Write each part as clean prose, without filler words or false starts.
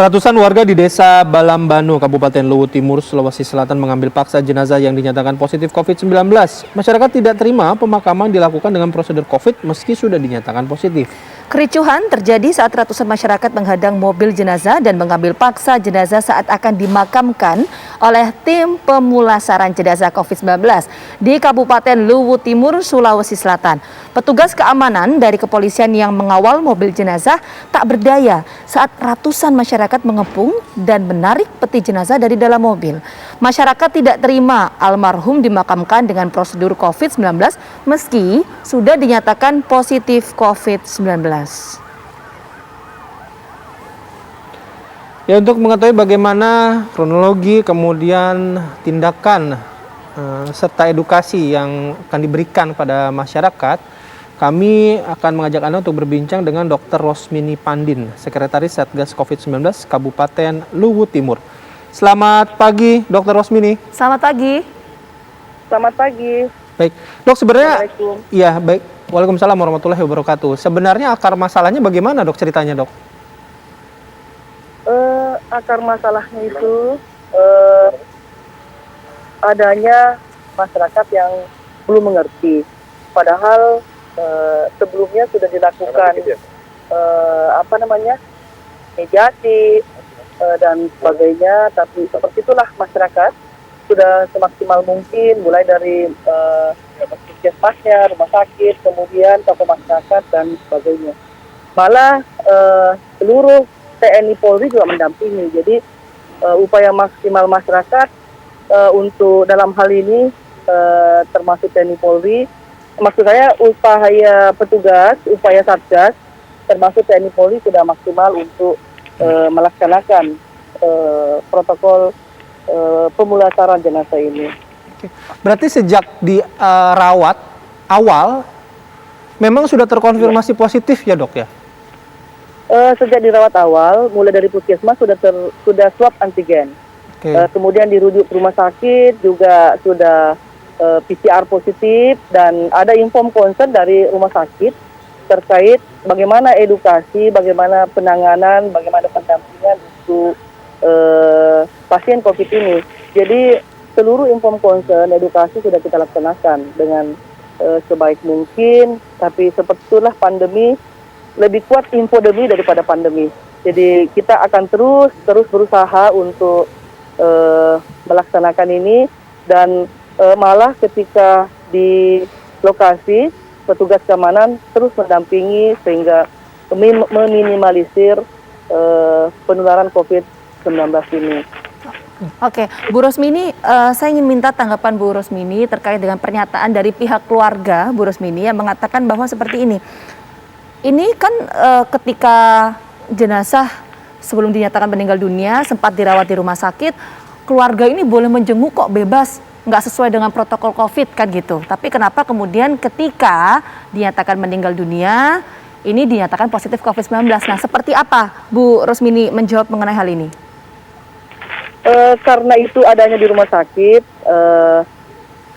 Ratusan warga di Desa Balambanu, Kabupaten Luwu Timur, Sulawesi Selatan mengambil paksa jenazah yang dinyatakan positif COVID-19. Masyarakat tidak terima pemakaman dilakukan dengan prosedur COVID meski sudah dinyatakan positif. Kericuhan terjadi saat ratusan masyarakat menghadang mobil jenazah dan mengambil paksa jenazah saat akan dimakamkan oleh tim pemulasaran jenazah COVID-19 di Kabupaten Luwu Timur, Sulawesi Selatan. Petugas keamanan dari kepolisian yang mengawal mobil jenazah tak berdaya saat ratusan masyarakat mengepung dan menarik peti jenazah dari dalam mobil. Masyarakat tidak terima almarhum dimakamkan dengan prosedur COVID-19 meski sudah dinyatakan positif COVID-19. Ya, untuk mengetahui bagaimana kronologi kemudian tindakan serta edukasi yang akan diberikan pada masyarakat, kami akan mengajak Anda untuk berbincang dengan Dr. Rosmini Pandin, Sekretaris Satgas COVID-19 Kabupaten Luwu Timur. Selamat pagi, Dr. Rosmini. Selamat pagi. Selamat pagi. Baik, Dok, sebenarnya Assalamualaikum. ya baik. Waalaikumsalam warahmatullahi wabarakatuh. Sebenarnya akar masalahnya bagaimana, Dok, ceritanya, Dok? Akar masalahnya itu adanya masyarakat yang belum mengerti. Padahal sebelumnya sudah dilakukan mediasi dan sebagainya. Tapi seperti itulah masyarakat sudah semaksimal mungkin, mulai dari puskesmasnya, rumah sakit, kemudian tokoh masyarakat dan sebagainya. Malah seluruh TNI Polri juga mendampingi. Jadi upaya maksimal masyarakat untuk dalam hal ini termasuk TNI Polri, maksud saya upaya petugas, upaya Satgas, termasuk TNI Polri sudah maksimal untuk melaksanakan protokol pemulasaran jenazah ini. Berarti sejak dirawat awal memang sudah terkonfirmasi positif ya, Dok, ya? Sejak dirawat awal, mulai dari puskesmas sudah swab antigen. Kemudian dirujuk ke rumah sakit juga sudah PCR positif, dan ada inform concern dari rumah sakit terkait bagaimana edukasi, bagaimana penanganan, bagaimana pendampingan untuk pasien COVID ini. Jadi seluruh inform concern edukasi sudah kita laksanakan dengan sebaik mungkin. Tapi seperti itulah pandemi, lebih kuat infodemi daripada pandemi. Jadi kita akan terus berusaha untuk melaksanakan ini, dan malah ketika di lokasi petugas keamanan terus mendampingi sehingga meminimalisir penularan COVID-19 ini. Oke, Bu Rosmini, saya ingin minta tanggapan Bu Rosmini terkait dengan pernyataan dari pihak keluarga Bu Rosmini yang mengatakan bahwa seperti ini. Ini kan ketika jenazah sebelum dinyatakan meninggal dunia sempat dirawat di rumah sakit, keluarga ini boleh menjenguk kok bebas, nggak sesuai dengan protokol COVID kan gitu. Tapi kenapa kemudian ketika dinyatakan meninggal dunia, ini dinyatakan positif COVID-19. Nah, seperti apa Bu Rosmini menjawab mengenai hal ini? Karena itu adanya di rumah sakit,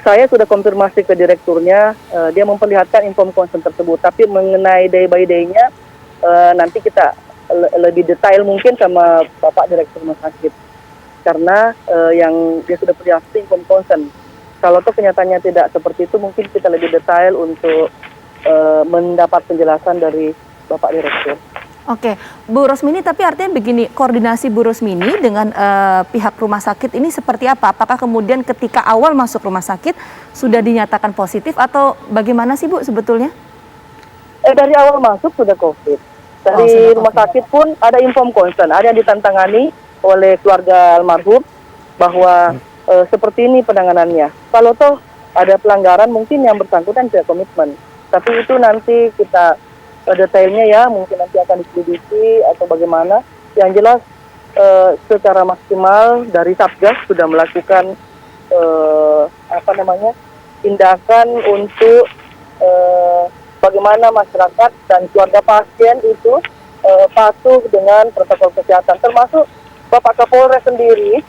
saya sudah konfirmasi ke direkturnya, dia memperlihatkan inform concern tersebut. Tapi mengenai day by day-nya, nanti kita lebih detail mungkin sama Bapak Direktur Rumah Sakit. Karena yang dia sudah perlihatkan inform concern. Kalau toh kenyataannya tidak seperti itu, mungkin kita lebih detail untuk mendapat penjelasan dari Bapak Direktur. Oke, Bu Rosmini, tapi artinya begini, koordinasi Bu Rosmini dengan pihak rumah sakit ini seperti apa? Apakah kemudian ketika awal masuk rumah sakit sudah dinyatakan positif atau bagaimana sih Bu sebetulnya? Dari awal masuk sudah COVID. Dari rumah sakit pun ada inform concern, ada yang ditantangani oleh keluarga almarhum bahwa seperti ini penanganannya. Kalau toh ada pelanggaran mungkin yang bersangkutan tidak komitmen. Tapi itu nanti kita detailnya ya, mungkin nanti akan diselidiki atau bagaimana. Yang jelas secara maksimal dari Satgas sudah melakukan tindakan untuk bagaimana masyarakat dan keluarga pasien itu patuh dengan protokol kesehatan, termasuk Bapak Kapolres sendiri.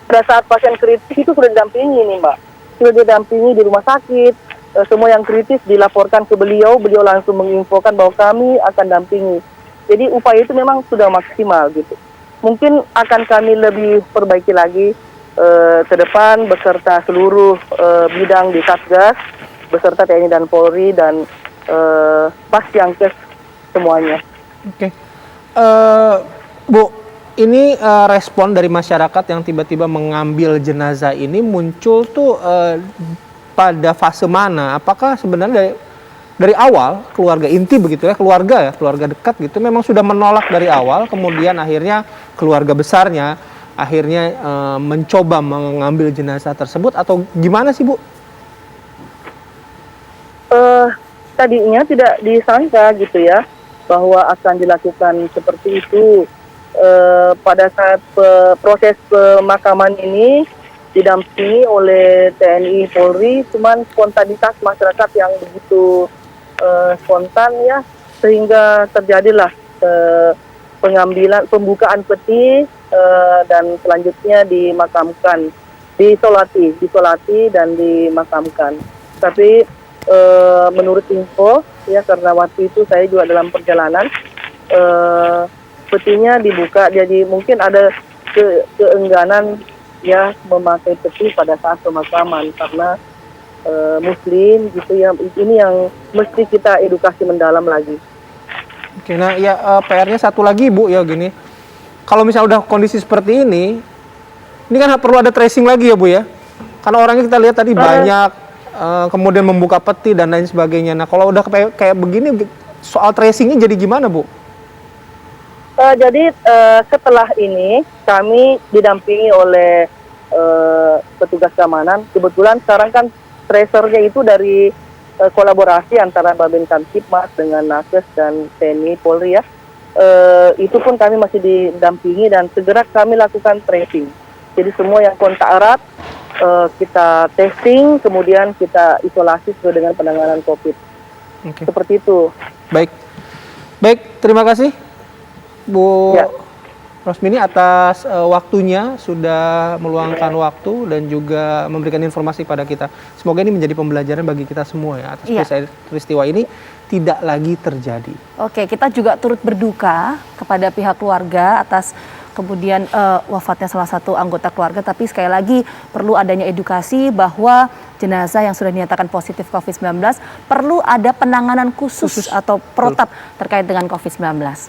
Pada saat pasien kritis itu sudah didampingi nih Mbak, sudah didampingi di rumah sakit. Semua yang kritis dilaporkan ke beliau langsung menginfokan bahwa kami akan dampingi. Jadi upaya itu memang sudah maksimal gitu. Mungkin akan kami lebih perbaiki lagi ke depan beserta seluruh bidang di Satgas, beserta TNI dan Polri dan Pasyankes semuanya. Oke. Bu, ini respon dari masyarakat yang tiba-tiba mengambil jenazah ini muncul tuh pada fase mana? Apakah sebenarnya dari awal keluarga inti begitu ya, keluarga dekat gitu memang sudah menolak dari awal, kemudian akhirnya keluarga besarnya akhirnya mencoba mengambil jenazah tersebut atau gimana sih, Bu? Tadinya tidak disangka gitu ya bahwa akan dilakukan seperti itu. Pada saat proses pemakaman ini didampingi oleh TNI Polri, cuman spontanitas masyarakat yang begitu spontan ya, sehingga terjadilah pembukaan peti dan selanjutnya dimakamkan, disolati dan dimakamkan. Tapi menurut info ya, karena waktu itu saya juga dalam perjalanan, petinya dibuka, jadi mungkin ada keengganan ya memakai peti pada saat pemakaman karena Muslim gitu ya. Ini yang mesti kita edukasi mendalam lagi. Oke, nah ya PR-nya satu lagi, Bu, ya gini. Kalau misalnya udah kondisi seperti ini kan perlu ada tracing lagi ya, Bu ya. Karena orangnya kita lihat tadi banyak, kemudian membuka peti dan lain sebagainya. Nah, kalau udah kayak begini, soal tracingnya jadi gimana, Bu? Jadi setelah ini kami didampingi oleh petugas keamanan. Kebetulan sekarang kan tracernya itu dari kolaborasi antara Babin Kamtipmas dengan Nakes dan TNI Polri ya. Itu pun kami masih didampingi dan segera kami lakukan tracing. Jadi semua yang kontak erat kita testing, kemudian kita isolasi sesuai dengan penanganan COVID. Oke. Seperti itu. Baik, terima kasih Bu Ya. Rosmini atas waktunya, sudah meluangkan waktu dan juga memberikan informasi pada kita. Semoga ini menjadi pembelajaran bagi kita semua ya, atas peristiwa ini tidak lagi terjadi. Oke, kita juga turut berduka kepada pihak keluarga atas kemudian wafatnya salah satu anggota keluarga, tapi sekali lagi perlu adanya edukasi bahwa jenazah yang sudah dinyatakan positif COVID-19 perlu ada penanganan khusus atau protap terkait dengan COVID-19.